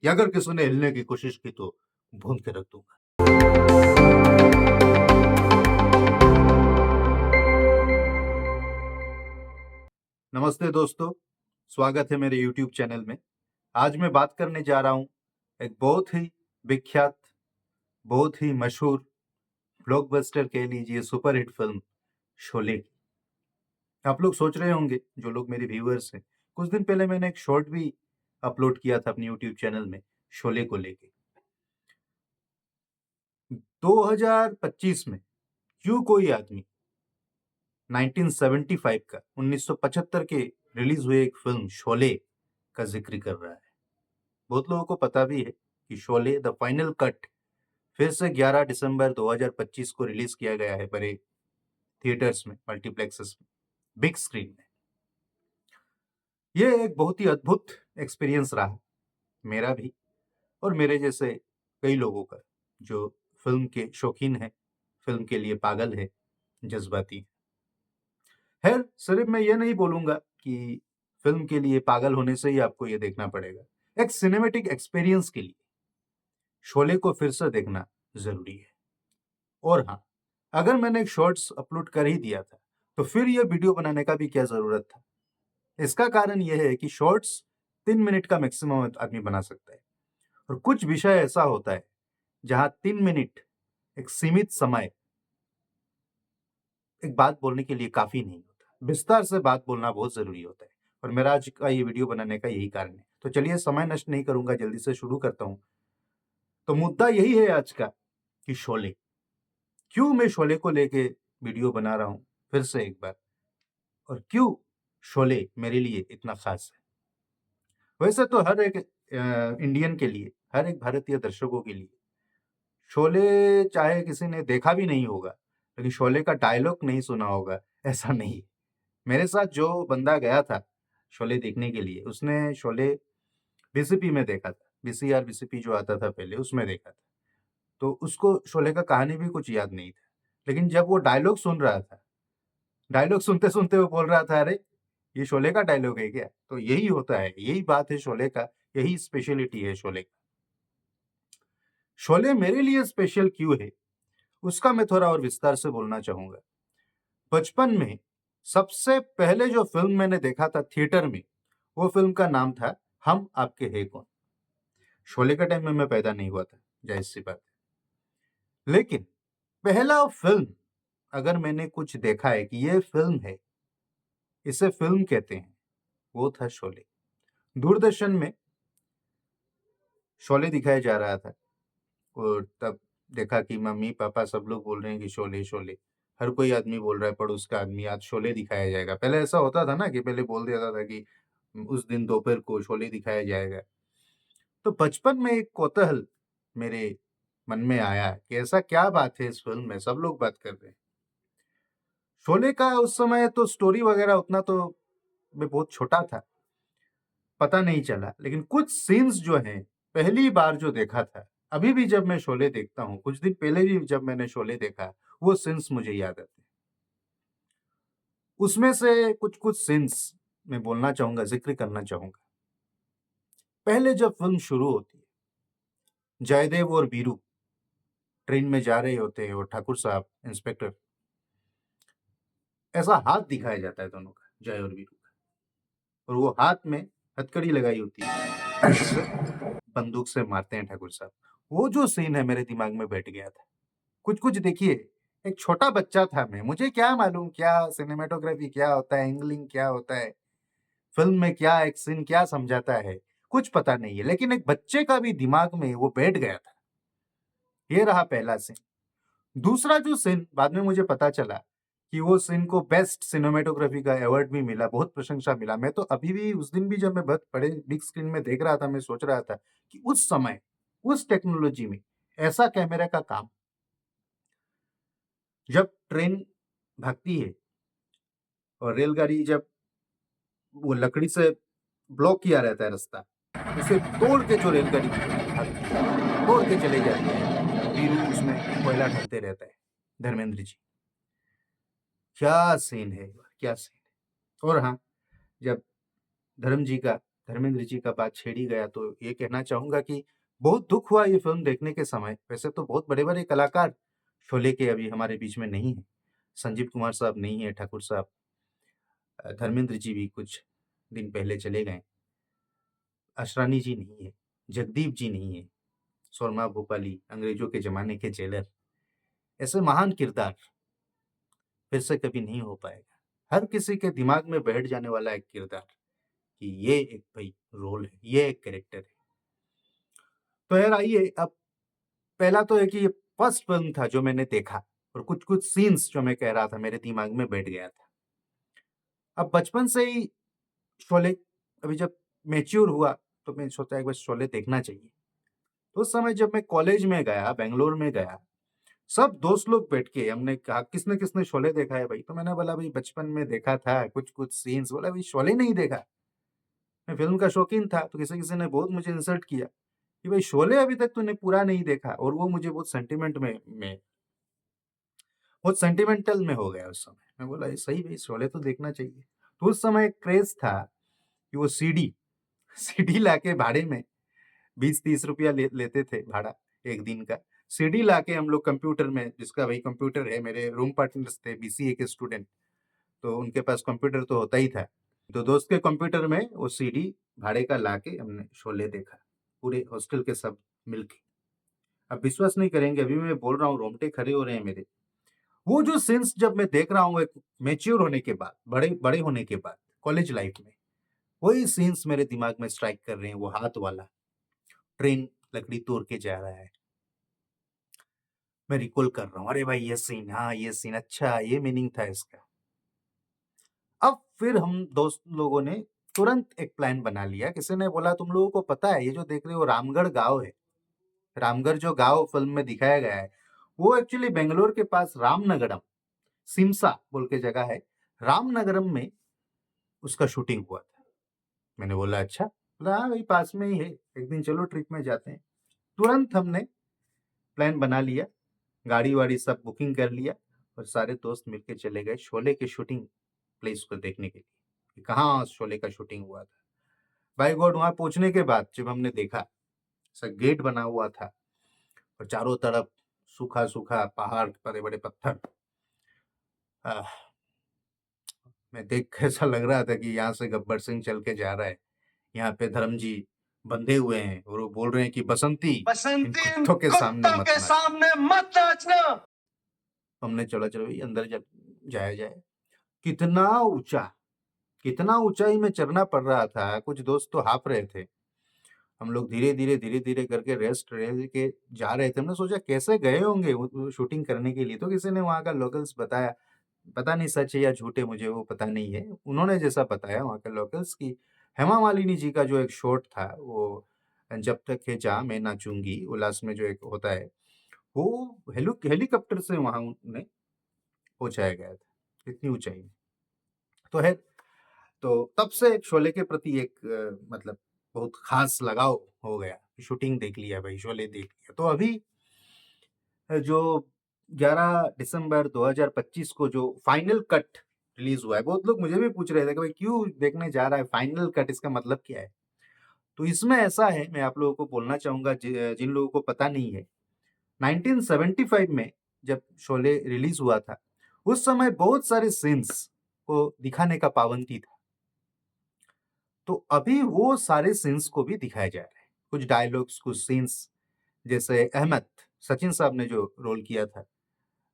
या अगर किसी ने हिलने की कोशिश की तो भून के रख दूंगा। नमस्ते दोस्तों, स्वागत है मेरे YouTube चैनल में। आज मैं बात करने जा रहा हूं एक बहुत ही विख्यात, बहुत ही मशहूर, ब्लॉकबस्टर कह लीजिए, सुपरहिट फिल्म शोले की। आप लोग सोच रहे होंगे, जो लोग मेरे व्यूअर्स हैं, कुछ दिन पहले मैंने एक शॉर्ट भी अपलोड किया था अपने YouTube चैनल में शोले को लेके। 2025 में क्यों कोई आदमी 1975 का 1975 के रिलीज हुए एक फिल्म शोले का जिक्र कर रहा है। बहुत लोगों को पता भी है कि शोले द फाइनल कट फिर से 11 दिसंबर 2025 को रिलीज किया गया है बड़े थिएटर्स में, मल्टीप्लेक्सेस में, बिग स्क्रीन में। यह एक बहुत ही अद्भुत एक्सपीरियंस रहा, मेरा भी और मेरे जैसे कई लोगों का, जो फिल्म के शौकीन है, फिल्म के लिए पागल है, जज्बाती। खैर, सिर्फ मैं ये नहीं बोलूंगा कि फिल्म के लिए पागल होने से ही आपको ये देखना पड़ेगा। एक सिनेमैटिक एक्सपीरियंस के लिए शोले को फिर से देखना जरूरी है। और हाँ, अगर मैंने एक शॉर्ट्स अपलोड कर ही दिया था तो फिर यह वीडियो बनाने का भी क्या जरूरत था। इसका कारण यह है कि शॉर्ट्स 3 मिनट का मैक्सिमम आदमी बना सकता है, और कुछ विषय ऐसा होता है जहां 3 मिनट, एक सीमित समय, एक बात बोलने के लिए काफी नहीं होता। विस्तार से बात बोलना बहुत जरूरी होता है, और मेरा आज का ये वीडियो बनाने का यही कारण है। तो चलिए, समय नष्ट नहीं करूंगा, जल्दी से शुरू करता हूं। तो मुद्दा यही है आज का कि शोले, क्यों मैं शोले को लेके वीडियो बना रहा हूं फिर से एक बार, और क्यों शोले मेरे लिए इतना खास है। वैसे तो हर एक इंडियन के लिए, हर एक भारतीय दर्शकों के लिए शोले, चाहे किसी ने देखा भी नहीं होगा लेकिन शोले का डायलॉग नहीं सुना होगा, ऐसा नहीं है। मेरे साथ जो बंदा गया था शोले देखने के लिए, उसने शोले बीसीपी में देखा था, बीसीआर बीसीपी जो आता था पहले, उसमें देखा था। तो उसको शोले का कहानी भी कुछ याद नहीं था, लेकिन जब वो डायलॉग सुन रहा था, डायलॉग सुनते सुनते वो बोल रहा था, अरे ये शोले का डायलॉग है क्या। तो यही होता है, यही बात है शोले का, यही स्पेशलिटी है शोले का। शोले मेरे लिए स्पेशल क्यों है, उसका मैं थोड़ा और विस्तार से बोलना चाहूंगा। बचपन में सबसे पहले जो फिल्म मैंने देखा था थिएटर में, वो फिल्म का नाम था हम आपके है कौन। शोले के टाइम में मैं पैदा नहीं हुआ था, जाहिर सी बात है, लेकिन पहला फिल्म अगर मैंने कुछ देखा है कि ये फिल्म है, इसे फिल्म कहते हैं, वो था शोले। दूरदर्शन में शोले दिखाया जा रहा था, और तब देखा कि मम्मी पापा सब लोग बोल रहे हैं कि शोले शोले, हर कोई आदमी बोल रहा है, पड़ोस का आदमी, आज शोले दिखाया जाएगा। पहले ऐसा होता था ना कि पहले बोल देता था कि उस दिन दोपहर को शोले दिखाया जाएगा। तो बचपन में एक कौतूहल मेरे मन में आया कि ऐसा क्या बात है इस फिल्म में, सब लोग बात कर रहे हैं शोले का। उस समय तो स्टोरी वगैरह उतना तो, मैं बहुत छोटा था, पता नहीं चला, लेकिन कुछ सीन्स जो हैं, पहली बार जो देखा था, अभी भी जब मैं शोले देखता हूँ, कुछ दिन पहले भी जब मैंने शोले देखा, वो सीन्स मुझे याद आते हैं। उसमें से कुछ कुछ सीन्स मैं बोलना चाहूंगा, जिक्र करना चाहूंगा। पहले जब फिल्म शुरू होती है, जयदेव और बीरू ट्रेन में जा रहे होते हैं, और ठाकुर साहब इंस्पेक्टर, ऐसा हाथ दिखाया जाता है दोनों का, जय और बीरू का, और वो हाथ में हथकड़ी लगाई होती है, जिससे बंदूक से मारते हैं ठाकुर साहब। वो जो सीन है मेरे दिमाग में बैठ गया था। कुछ कुछ देखिए, एक छोटा बच्चा था मैं, मुझे क्या मालूम क्या सिनेमेटोग्राफी क्या होता है, एंगलिंग क्या होता है, फिल्म में क्या एक सीन क्या समझाता है, कुछ पता नहीं है, लेकिन एक बच्चे का भी दिमाग में वो बैठ गया था। ये रहा पहला सीन। दूसरा जो सीन, बाद में मुझे पता चला कि वो सीन को बेस्ट सिनेमेटोग्राफी का अवार्ड भी मिला, बहुत प्रशंसा मिला। मैं तो अभी भी, उस दिन भी जब मैं बहुत बड़े बिग स्क्रीन में देख रहा था, मैं सोच रहा था कि उस समय, उस टेक्नोलॉजी में ऐसा कैमरा का काम, जब ट्रेन भागती है और रेलगाड़ी जब वो लकड़ी से ब्लॉक किया रहता है रास्ता, उसे तोड़ के जो रेलगाड़ी भागती है, तोड़ के चले जाती है, वीरू उसमें कोयला ढालते रहता है, धर्मेंद्र जी। क्या सीन है, क्या सीन है। और हाँ, जब धर्म जी का धर्मेंद्र जी का बात छेड़ ही गया तो ये कहना चाहूँगा कि बहुत दुःख हुआ ये फ़िल्म देखने के समय। वैसे तो बहुत बड़े-बड़े कलाकार शोले के अभी हमारे बीच में नहीं हैं। संजीव कुमार साहब नहीं हैं, ठाकुर साहब, धर्मेंद्र जी भी कुछ दिन पहले चले गए। असरानी जी नहीं है, जगदीप जी नहीं है, शोरमा भोपाली, अंग्रेज़ों के ज़माने के जेलर, ऐसे महान किरदार फिर से कभी नहीं हो पाएगा। हर किसी के दिमाग में बैठ जाने वाला एक किरदार कि ये एक भई रोल है, ये एक कैरेक्टर है। तो यार आइए अब पहला तो है कि ये फर्स्ट फ़िल्म था जो मैंने देखा और कुछ-कुछ सीन्स जो मैं कह रहा था मेरे दिमाग में बैठ गया था। अब बचपन से ही शोले अभी जब मैच्योर हुआ तो मैंने सोचा एक बार शोले देखना चाहिए। तो उस समय जब मैं कॉलेज में गया, बैंगलोर में गया, सब दोस्त लोग बैठ के हमने कहा किसने-किसने शोले देखा है भाई? तो मैंने बोला भई बचपन में देखा था कुछ-कुछ सीन्स, बोला भई शोले नहीं देखा? मैं फ़िल्म का शौकीन था तो किसी-किसी ने बहुत मुझे इंसल्ट किया कि भाई शोले अभी तक तूने पूरा नहीं देखा और वो मुझे बहुत बहुत सेंटिमेंटल में हो गया उस समय। मैं बोला ये सही भई शोले तो देखना चाहिए। तो उस समय एक क्रेज़ था कि वो सीडी सीडी लाके भाड़े में 20-30 रुपया लेते थे भाड़ा 1 दिन का। सीडी लाके हम लोग कंप्यूटर में जिसका भाई कंप्यूटर है, मेरे रूम पार्टनर्स थे बीसीए के स्टूडेंट, तो उनके पास कंप्यूटर तो होता ही था। तो दोस्त के कंप्यूटर में वो सीडी भाड़े का लाके हमने शोले देखा, पूरे हॉस्टल के सब मिलके। आप विश्वास नहीं करेंगे अभी मैं बोल रहा हूँ रोंगटे खड़े हो रहे हैं मेरे। वो जो सीन्स जब मैं देख रहा हूँ एक मैच्योर होने के बाद, बड़े बड़े होने के बाद, कॉलेज लाइफ में, वही सीन्स मेरे दिमाग में स्ट्राइक कर रहे हैं, वो हाथ वाला, ट्रेन लकड़ी तोड़ के जा रहा है। मैं रिकॉल कर रहा हूँ, अरे भाई ये सीन, हाँ, ये सीन, अच्छा ये मीनिंग था इसका। अब फिर हम दोस्त लोगों ने तुरंत एक प्लान बना लिया, किसी ने बोला तुम लोगों को पता है ये जो देख रहे हो रामगढ़ गाँव है, रामगढ़ जो गाँव फ़िल्म में दिखाया गया है, वो एक्चुअली बेंगलोर के पास रामनगरम, सिमसा बोल के जगह है, रामनगरम में उसका शूटिंग हुआ था। मैंने बोला अच्छा? बोला हाँ भाई पास में ही है, एक दिन चलो ट्रिप में जाते हैं। तुरंत हमने प्लान बना लिया, गाड़ी-वाड़ी सब बुकिंग कर लिया और सारे दोस्त मिलके चले गए शोले की शूटिंग प्लेस को देखने के लिए, कि कहाँ शोले का शूटिंग हुआ था। बाय गॉड वहाँ पहुँचने के बाद जब हमने देखा, ऐसा गेट बना हुआ था और चारों तरफ सूखा-सूखा पहाड़, बड़े-बड़े पत्थर। आह! मैं देख के ऐसा लग रहा था कि यहाँ से गब्बर सिंह चल के जा रहा है। यहाँ पे धर्म जी बंधे हुए हैं और वो बोल रहे हैं कि बसंती इन बसंती इन कुत्तों के सामने कुत्तों मत के नाच। सामने मत नाचना। हमने चलो चलो भई अंदर जाया जाए। कितना ऊँचा, कितना ऊँचाई में चढ़ना पड़ रहा था, कुछ दोस्त तो हाँफ रहे थे। हम लोग धीरे-धीरे, धीरे-धीरे करके रेस्ट ले के जा रहे थे। हमने सोचा कैसे गए होंगे वो शूटिंग करने के लिए, तो किसी ने वहाँ का लोकल्स बताया, पता नहीं सच है या झूठ है मुझे वो पता नहीं है। उन्होंने जैसा बताया वहाँ के लोकल्स कि हेमा मालिनी जी का जो एक शॉट था वो जब तक है जहाँ मैं नाचूँगी, वो लास्ट में जो एक होता है, वो हेलीकॉप्टर से वहाँ उन्हें पहुँचाया गया था, इतनी ऊँचाई में। तो है तो तब से शोले के प्रति एक मतलब बहुत ख़ास लगाव हो गया। शूटिंग देख लिया भाई, शोले देख लिया। तो अभी जो 11 दिसंबर 2025 को जो फाइनल कट रिलीज़ हुआ है, बहुत लोग मुझे भी पूछ रहे थे कि भाई क्यों देखने जा रहा है फाइनल कट, इसका मतलब क्या है? तो इसमें ऐसा है, मैं आप लोगों को बोलना चाहूँगा जिन लोगों को पता नहीं है, 1975 में जब शोले रिलीज़ हुआ था, उस समय बहुत सारे सीन्स को दिखाने का पाबंदी था। तो अभी वो सारे सीन्स को भी दिखाया जा रहा है। कुछ डायलॉग्स, कुछ सीन्स जैसे अहमद, सचिन साहब ने जो रोल किया था,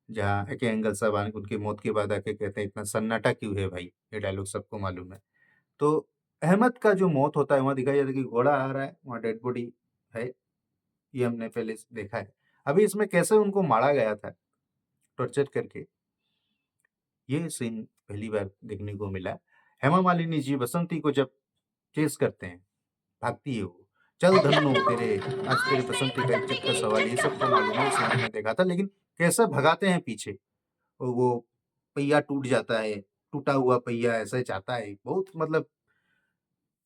जहाँ ए के एंगल साहब उनकी मौत के बाद आके कहते हैं, "इतना सन्नाटा क्यों है भाई?" ये डायलॉग सबको मालूम है। तो अहमद का जो मौत होता है, वहाँ दिखाया जाता है कि घोड़ा आ रहा है, वहाँ डेड बॉडी है, ये हमने पहले से देखा है। अभी इसमें कैसे उनको मारा गया था, टॉर्चर करके, ये सीन पहली बार देखने को मिला। हेमा मालिनी जी बसंती को जब चेज़ करते हैं, भागती है वो। चल धन्नो आज तेरे बसंती का इज्जत का सवाल है, ये सब तो मालूम है, इसे हमने देखा था, लेकिन कैसे भगाते हैं पीछे और वो पहिया टूट जाता है, टूटा हुआ पहिया ऐसे जाता है, बहुत मतलब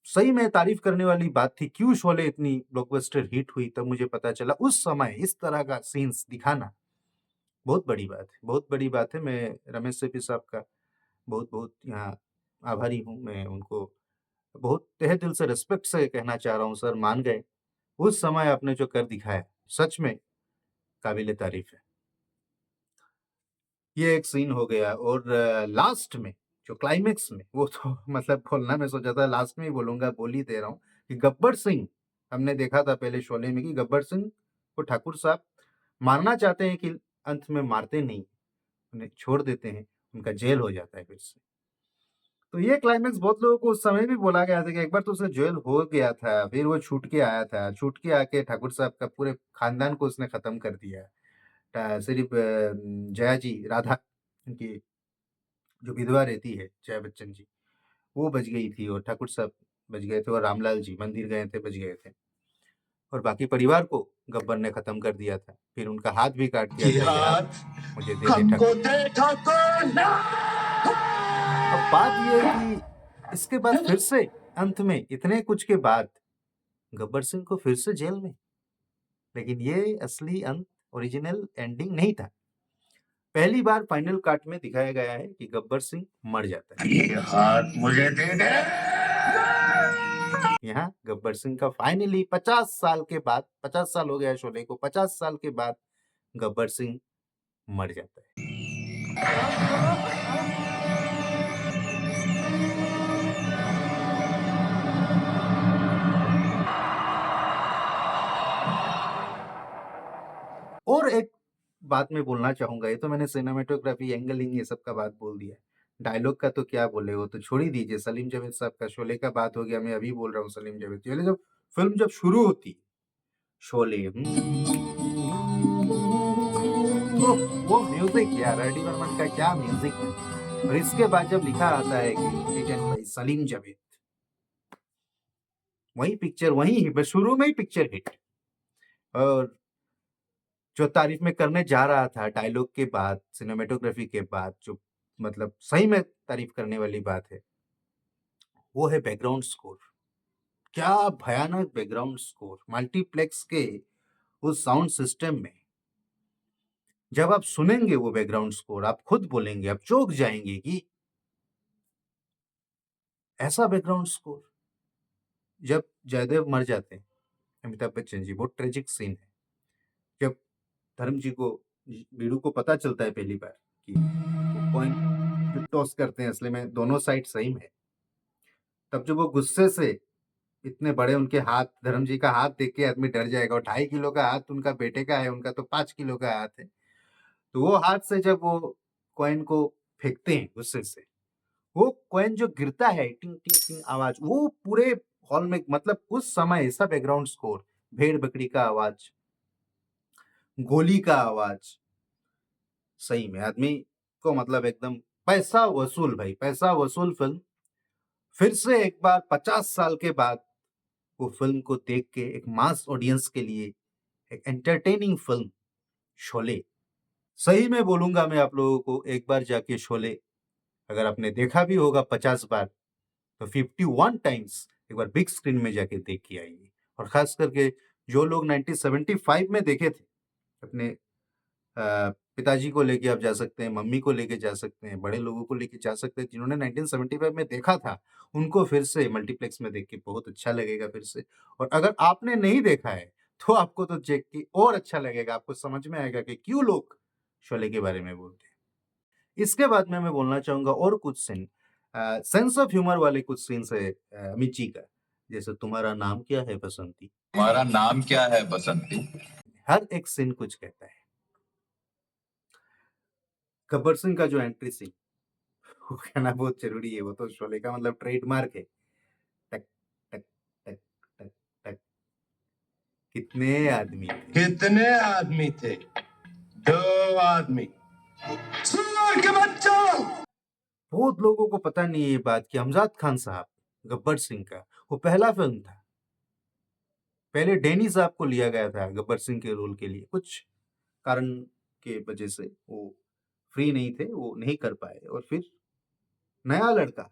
सही में तारीफ़ करने वाली बात थी। क्यों शोले इतनी ब्लॉकबस्टर हिट हुई तब मुझे पता चला। उस समय इस तरह का सीन्स दिखाना बहुत बड़ी बात है, बहुत बड़ी बात है। मैं रमेश सेठी साहब का बहुत-बहुत यहाँ आभारी हूँ। मैं उनको बहुत तहे दिल से रिस्पेक्ट से कहना चाह रहा हूँ सर, मान गए। उस समय आपने जो कर दिखाया, सच में काबिल तारीफ़ है। ये एक सीन हो गया और लास्ट में जो क्लाइमेक्स में वो तो मतलब बोलना मैं सोचा था लास्ट में ही बोलूँगा, बोल ही दे रहा हूँ कि गब्बर सिंह हमने देखा था पहले शोले में कि गब्बर सिंह को ठाकुर साहब मारना चाहते हैं कि अंत में मारते नहीं, उन्हें छोड़ देते हैं, उनका जेल हो जाता है फिर से। तो ये क्लाइमेक्स बहुत लोगों को उस समय भी बोला गया था कि एक बार तो उसे जेल हो गया था, फिर वो छूट के आया था, छूट के आके ठाकुर साहब का पूरे खानदान को उसने खत्म कर दिया। सिर्फ जया जी, राधा, उनकी जो विधवा रहती है जया बच्चन जी, वो बच गई थी और ठाकुर साहब बच गए थे और रामलाल जी मंदिर गए थे, बच गए थे और बाकी परिवार को गब्बर ने खत्म कर दिया था। फिर उनका हाथ भी काट दिया था कि हाथ मुझे दे दे हमको ठाकुर। दे ठाकुर ना। अब बात ये है कि इसके बाद फिर से अंत में इतने कुछ के बाद गब्बर सिंह को फिर से जेल में, लेकिन ये असली अंत ओरिजिनल एंडिंग नहीं था। पहली बार फाइनल कट में दिखाया गया है कि गब्बर सिंह मर जाता है। ये हाथ मुझे दे दे। यहाँ गब्बर सिंह का फाइनली 50 साल के बाद, 50 साल हो गया शोले को, 50 साल के बाद गब्बर सिंह मर जाता है। और एक बात मैं बोलना चाहूंगा, ये तो मैंने सिनेमेटोग्राफी, एंगलिंग, ये सब का बात बोल दिया। डायलॉग का तो क्या बोले, वो तो छोड़ ही दीजिए। सलीम जावेद साहब का शोले का बात हो गया, मैं अभी बोल रहा हूँ सलीम जावेद। पहले जब फिल्म जब शुरू होती शोले, तो वो म्यूजिक यार, आर डी बर्मन का क्या म्यूजिक है। और इसके बाद जब लिखा आता है कि रिटन बाय सलीम जावेद, वही पिक्चर वही ही बस शुरू में ही पिक्चर हिट। और जो तारीफ में करने जा रहा था डायलॉग के बाद, सिनेमेटोग्राफी के बाद, जो मतलब सही में तारीफ करने वाली बात है, वो है बैकग्राउंड स्कोर। क्या भयानक बैकग्राउंड स्कोर मल्टीप्लेक्स के उस साउंड सिस्टम में। जब आप सुनेंगे वो बैकग्राउंड स्कोर, आप खुद बोलेंगे, आप चौंक जाएंगे कि ऐसा बैकग्राउंड स्कोर। जब जयदेव मर जाते हैं, अमिताभ बच्चन जी, बहुत ट्रेजिक सीन है। जब धर्म जी को, बीड़ू को पता चलता है पहली बार कि वो कॉइन टॉस करते हैं, असली में दोनों साइड सही में है। तब जब वो गुस्से से, इतने बड़े उनके हाथ, धर्म जी का हाथ देख के आदमी डर जाएगा, और 2.5 किलो का हाथ उनका बेटे का है, उनका तो 5 किलो का हाथ है। तो वो हाथ से जब वो कॉइन को फेंकते हैं गुस्से से, वो कॉइन जो गिरता है, टिंग टिंग टिंग आवाज, वो पूरे हॉल में, मतलब उस समय ऐसा बैकग्राउंड स्कोर, भेड़ बकरी का आवाज, गोली का आवाज, सही में आदमी को मतलब एकदम पैसा वसूल भाई, पैसा वसूल फिल्म। फिर से एक बार 50 साल के बाद वो फिल्म को देख के एक मास ऑडियंस के लिए एक एंटरटेनिंग फिल्म शोले। सही में बोलूंगा मैं आप लोगों को, एक बार जाके शोले अगर आपने देखा भी होगा 50 बार, तो 51 टाइम्स एक बार बिग स्क्रीन में जाके देख के आइए। और खास करके जो लोग 1975 में देखे थे, अपने पिताजी को लेके आप जा सकते हैं, मम्मी को लेके जा सकते हैं, बड़े लोगों को लेके जा सकते हैं, जिन्होंने 1975 में देखा था, उनको फिर से मल्टीप्लेक्स में देख के बहुत अच्छा लगेगा फिर से। और अगर आपने नहीं देखा है, तो आपको तो देख के और अच्छा लगेगा, आपको समझ में आएगा कि क्यों लोग शोले के बारे में बोलते हैं। इसके बाद में मैं बोलना चाहूँगा और कुछ सीन, सेंस ऑफ ह्यूमर वाले कुछ सीन्स है अमित जी का, जैसे तुम्हारा नाम क्या है बसंती, तुम्हारा नाम क्या है बसंती? हर एक सीन कुछ कहता है। गब्बर सिंह का जो एंट्री सीन, वो कहना बहुत ज़रूरी है, वो तो शोले का मतलब ट्रेडमार्क है। टक, टक, टक, टक, टक। कितने आदमी थे? कितने आदमी थे? 2 आदमी। सुअर के बच्चों! बहुत लोगों को पता नहीं है ये बात कि हमजाद खान साहब, गब्बर सिंह का वो पहला फ़िल्म था। पहले डैनी साहब को लिया गया था गब्बर सिंह के रोल के लिए, कुछ कारण के वजह से वो फ्री नहीं थे, वो नहीं कर पाए, और फिर नया लड़का,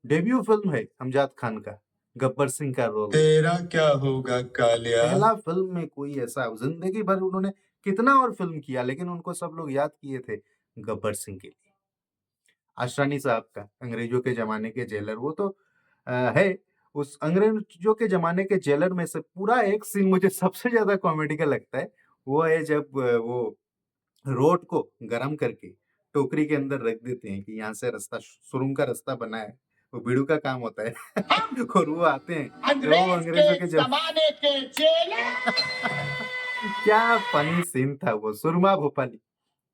डेब्यू फ़िल्म है हमजाद खान का, गब्बर सिंह का रोल। तेरा क्या होगा कालिया? पहला फ़िल्म में कोई ऐसा, ज़िंदगी भर उन्होंने कितना और फ़िल्म किया, लेकिन उनको सब लोग याद किए थे गब्बर सिंह के लिए। आशरानी साहब का, अंग्रेज़ों के ज़माने के जेलर, वो तो है, उस अंग्रेजों के जमाने के जेलर में से पूरा एक सीन मुझे सबसे ज्यादा कॉमेडी का लगता है। वो है जब वो रोड को गरम करके टोकरी के अंदर रख देते हैं कि यहाँ से रास्ता सुरंग का रास्ता बना है, वो बीड़ू का काम होता है। और वो आते हैं तो वो अंग्रेजों के जमाने के चेले। क्या फनी सीन था वो। सुरमा भोपाली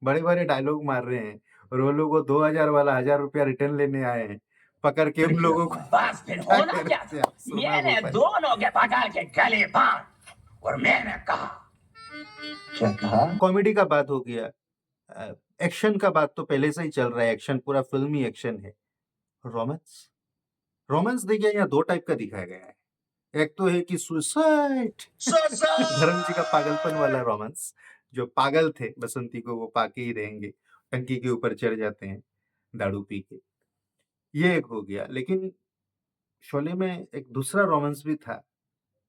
बड़े बड़े डायलॉग मार रहे हैं और वो लोग वो 2000 वाला 1000 रुपया रिटर्न लेने आए हैं, पकड़ के उन लोगों को। बस फिर क्या होना कह क्या रहे थे था? आप, सुरमा मैंने भोपाली। दोनों के पकड़ के गले बांध और मैंने कहा, क्या कहा? कॉमेडी का बात हो गया, एक्शन का बात तो पहले से ही चल रहा है, एक्शन पूरा फिल्मी एक्शन है। रोमांस, रोमांस देखिए यहाँ दो टाइप का दिखाया गया है। एक तो है कि सुसाइड, धर्म जी का पागलपन वाला रोमांस, जो पागल थे बसंती को वो पाके ही रहेंगे, टंकी के ऊपर चढ़ जाते हैं दारू पी के, ये एक हो गया। लेकिन शोले में एक दूसरा रोमांस भी था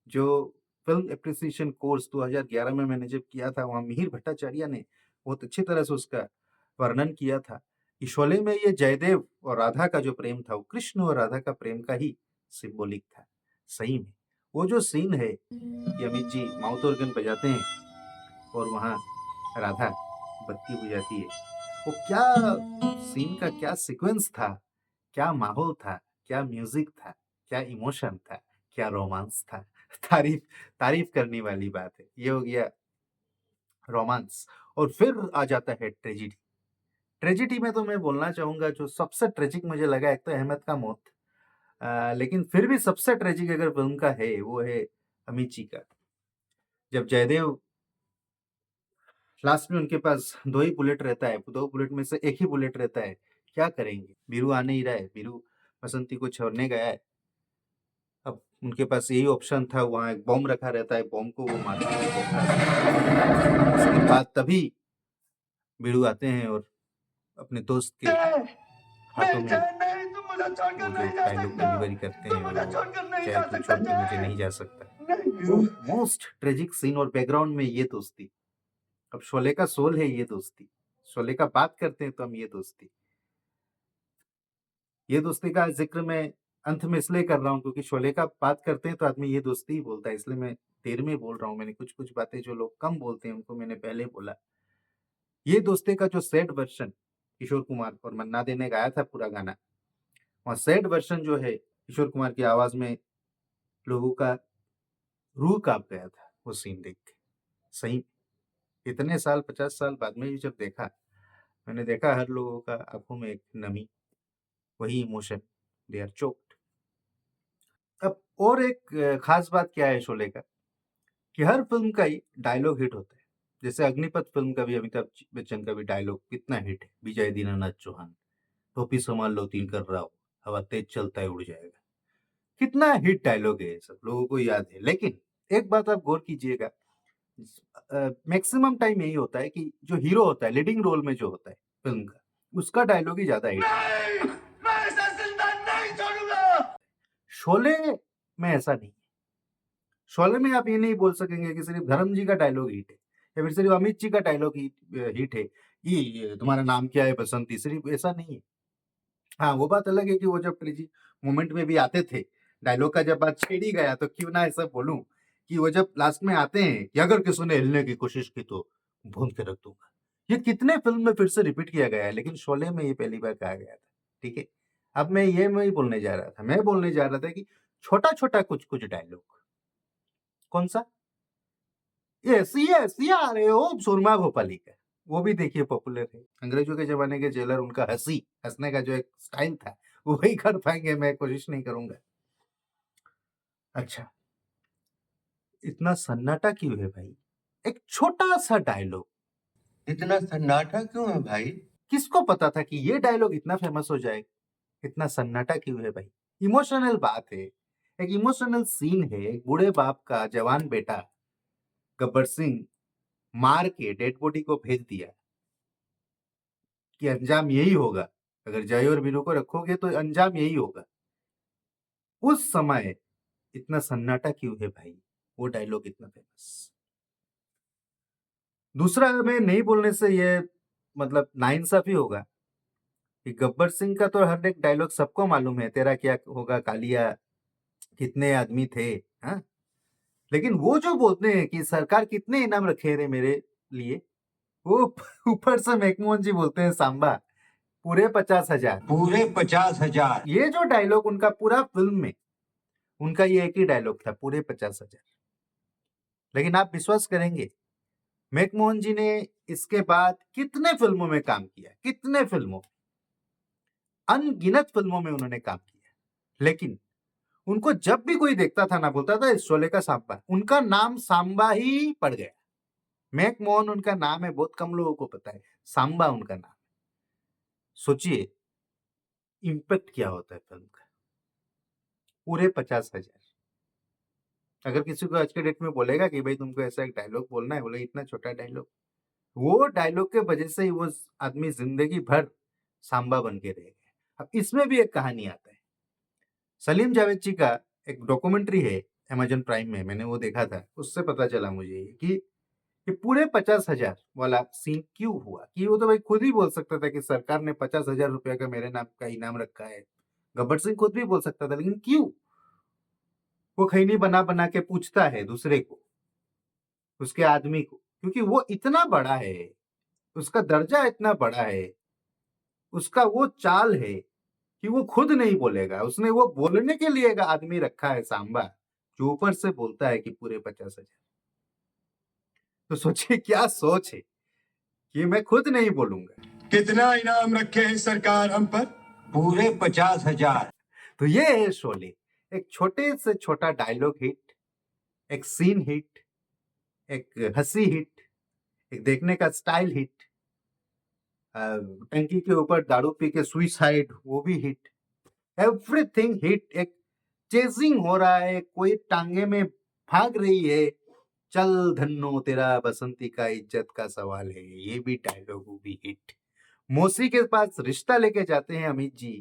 जो फिल्म एप्रिसिएशन कोर्स 2011 में मैंने जब किया था, वहाँ मिहिर भट्टाचार्य ने बहुत अच्छी तरह से उसका वर्णन किया था कि शोले में ये जयदेव और राधा का जो प्रेम था वो कृष्ण और राधा का प्रेम का ही सिंबॉलिक था। सही में वो जो सीन है कि अमित जी माउथ ऑर्गन बजाते हैं और वहाँ राधा बत्ती बुझाती है, वो क्या सीन का क्या सीक्वेंस था, क्या माहौल था, क्या म्यूजिक था, क्या इमोशन था, क्या रोमांस था। तारीफ तारीफ करने वाली बात है। ये हो गया रोमांस। और फिर आ जाता है ट्रेजिडी। ट्रेजिडी में तो मैं बोलना चाहूंगा जो सबसे ट्रेजिक मुझे लगा, एक तो अहमद का मौत, लेकिन फिर भी सबसे ट्रेजिक अगर फिल्म का है वो है अमित जी का। जब जयदेव लास्ट में उनके पास दो ही बुलेट रहता है, दो बुलेट में से एक ही बुलेट रहता है, क्या करेंगे? बीरू आने ही रहा है, बीरू बसंती को छोड़ने गया है। अब उनके पास यही ऑप्शन था, वहां एक बॉम्ब रखा रहता है, बॉम्ब को वो मारते हैं। उसके बाद तभी बीरू आते हैं और अपने दोस्त के हाथों में वो जो डायलॉग डिलीवरी करते हैं, वो चाहे तू छोड़ के मुझे नहीं जा सकता। वो मोस्ट ट्रेजिक सीन और बैकग्राउंड में ये दोस्ती। अब शोले का सोल है ये दोस्ती, शोले का बात करते हैं तो हम ये दोस्ती का जिक्र मैं अंत में इसलिए कर रहा हूँ क्योंकि शोले का बात करते हैं तो आदमी ये दोस्ती ही बोलता है, इसलिए मैं देर में बोल रहा हूँ। मैंने कुछ कुछ बातें जो लोग कम बोलते हैं उनको मैंने पहले बोला। ये दोस्ती का जो सैड वर्जन किशोर कुमार और मन्ना दे ने गाया था पूरा गाना, और सैड वर्जन जो है किशोर कुमार की आवाज में, लोगों का रूह कांप गया था वो सीन देख के। सही इतने साल 50 साल बाद में भी जब देखा, मैंने देखा हर लोगों का आंखों में एक नमी, वही इमोशन, दे आर चोक्ड। अब और एक खास बात क्या है शोले का कि हर फिल्म का ही डायलॉग हिट होता है। जैसे अग्निपथ फिल्म का भी अमिताभ बच्चन का भी डायलॉग कितना हिट है, विजय दीनानाथ चौहान, टोपी संभाल लो तीन कर रहा हो, हवा तेज चलता है उड़ जाएगा। कितना हिट डायलॉग है, ये सब लोगों को याद है। लेकिन एक बात आप गौर कीजिएगा, मैक्सिमम टाइम यही होता है कि जो हीरो होता है लीडिंग रोल में जो होता है फिल्म का, उसका डायलॉग ही ज्यादा हिट। मैं इसे जिंदा नहीं छोड़ूंगा। शोले में ऐसा नहीं है। शोले में आप ये नहीं बोल सकेंगे कि सिर्फ धर्म जी का डायलॉग हिट है या फिर सिर्फ अमित जी का डायलॉग हिट है कि तुम्हारा नाम क्या है बसंती, सिर्फ ऐसा नहीं है। हाँ, वो बात अलग है कि वो जब ट्रेजी मोमेंट में भी आते थे, डायलॉग का जब बात छेड़ ही गया तो क्यों ना ऐसा बोलूं कि वो जब लास्ट में आते हैं कि अगर किसी ने हिलने की कोशिश की तो भून के रख दूंगा। ये कितने फिल्म में फिर से रिपीट किया गया है, लेकिन शोले में ये पहली बार कहा गया था। ठीक है, अब मैं ये नहीं बोलने जा रहा था, मैं बोलने जा रहा था कि छोटा छोटा कुछ कुछ डायलॉग। कौन सा? यस यस यार, वो सुरमा भोपाली का, वो भी देखिए पॉपुलर है। अंग्रेजों के जमाने के जेलर, उनका हंसने का जो एक स्टाइल था वही कर पाएंगे, मैं कोशिश नहीं करूंगा। अच्छा, इतना सन्नाटा क्यों है भाई? एक छोटा सा डायलॉग, इतना सन्नाटा क्यों है भाई? किसको पता था कि ये डायलॉग इतना फेमस हो जाएगा? इतना सन्नाटा क्यों है भाई? इमोशनल बात है, एक इमोशनल सीन है। एक बूढ़े बाप का जवान बेटा गब्बर सिंह मार के डेड बॉडी को भेज दिया कि अंजाम यही होगा, अगर जय और वीरू को रखोगे तो अंजाम यही होगा। उस समय इतना सन्नाटा क्यों है भाई? वो डायलॉग इतना फेमस। दूसरा, मैं नहीं बोलने से ये मतलब नाइंसाफी होगा कि गब्बर सिंह का तो हर एक डायलॉग सबको मालूम है, तेरा क्या होगा कालिया, कितने आदमी थे, हाँ? लेकिन वो जो बोलते हैं कि सरकार कितने इनाम रखे रे मेरे लिए, वो ऊपर से मैकमोहन जी बोलते हैं सांबा पूरे 50,000। पूरे 50,000। ये जो डायलॉग उनका पूरा फिल्म में, उनका ये एक ही डायलॉग था, पूरे 50,000। लेकिन आप विश्वास करेंगे, मैकमोहन जी ने इसके बाद कितने फिल्मों में काम किया, कितने फिल्मों, अनगिनत फिल्मों में उन्होंने काम किया, लेकिन उनको जब भी कोई देखता था ना, बोलता था इस शोले का सांबा, उनका नाम सांबा ही पड़ गया। मैकमोहन उनका नाम है, बहुत कम लोगों को पता है, सांबा उनका नाम। सोचिए इंपैक्ट क्या होता है फिल्म का, पूरे 50,000। अगर किसी को आज के डेट में बोलेगा कि भाई तुमको ऐसा एक डायलॉग बोलना है, बोले इतना छोटा डायलॉग, वो डायलॉग के वजह से ही वो आदमी जिंदगी भर सांबा बन के रह गए। अब इसमें भी एक कहानी आता है, सलीम जावेद जी का एक डॉक्यूमेंट्री है अमेजन प्राइम में, मैंने वो देखा था, उससे पता चला मुझे कि ये पूरे 50,000 वाला सीन क्यों हुआ। कि वो तो भाई खुद ही बोल सकता था कि सरकार ने 50,000 रुपया का मेरे नाम का इनाम रखा है, गब्बर सिंह खुद भी बोल सकता था, लेकिन क्यों वो खैनी बना बना के पूछता है दूसरे को, उसके आदमी को, क्योंकि वो इतना बड़ा है, उसका दर्जा इतना बड़ा है, उसका वो चाल है कि वो खुद नहीं बोलेगा, उसने वो बोलने के लिए एक आदमी रखा है सांबा, जो ऊपर से बोलता है कि पूरे 50,000। तो सोचिए क्या सोच है कि मैं खुद नहीं बोलूंगा। कितना इनाम रखे हैं सरकार हम पर? पूरे 50,000। तो ये है शोले, एक छोटे से छोटा डायलॉग हिट, एक सीन हिट, एक हंसी हिट, एक देखने का स्टाइल हिट, टंकी के ऊपर दारू पी के सुइसाइड, वो भी हिट, एवरीथिंग हिट। एक चेजिंग हो रहा है, कोई टांगे में भाग रही है, चल धन्नो तेरा बसंती का इज्जत का सवाल है, ये भी डायलॉग, वो भी हिट। मौसी के पास रिश्ता लेके जाते हैं अमित जी,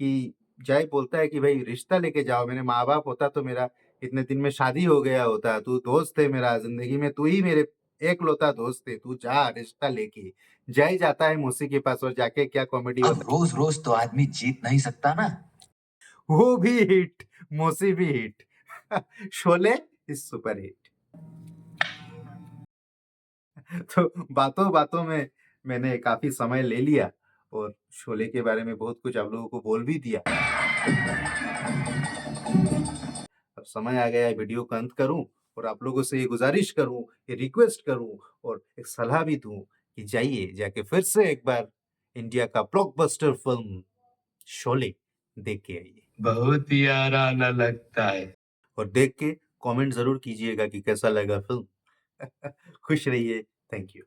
कि जय बोलता है कि भाई रिश्ता लेके जाओ, मेरे माँ बाप होता तो मेरा इतने दिन में शादी हो गया होता, तू दोस्त है मेरा, जिंदगी में तू ही मेरे एकलौता दोस्त है, तू जा रिश्ता लेके। जय जाता है मौसी के पास और जाके क्या कॉमेडी अब होता रोज रोज तो आदमी जीत नहीं सकता ना। है, वो भी हिट, मौसी भी hit. Sholay is super hit. तो बातों बातों में मैंने काफी समय ले लिया और शोले के बारे में बहुत कुछ आप लोगों को बोल भी दिया। अब समय आ गया है वीडियो का अंत करूं और आप लोगों से ये गुजारिश करूं, ये रिक्वेस्ट करूं और एक सलाह भी दूं कि जाइए जाके फिर से एक बार इंडिया का ब्लॉकबस्टर फिल्म शोले देख के आइए, बहुत ही आना लगता है। और देख के कमेंट जरूर कीजिएगा कि कैसा लगा फिल्म। खुश रहिए, थैंक यू।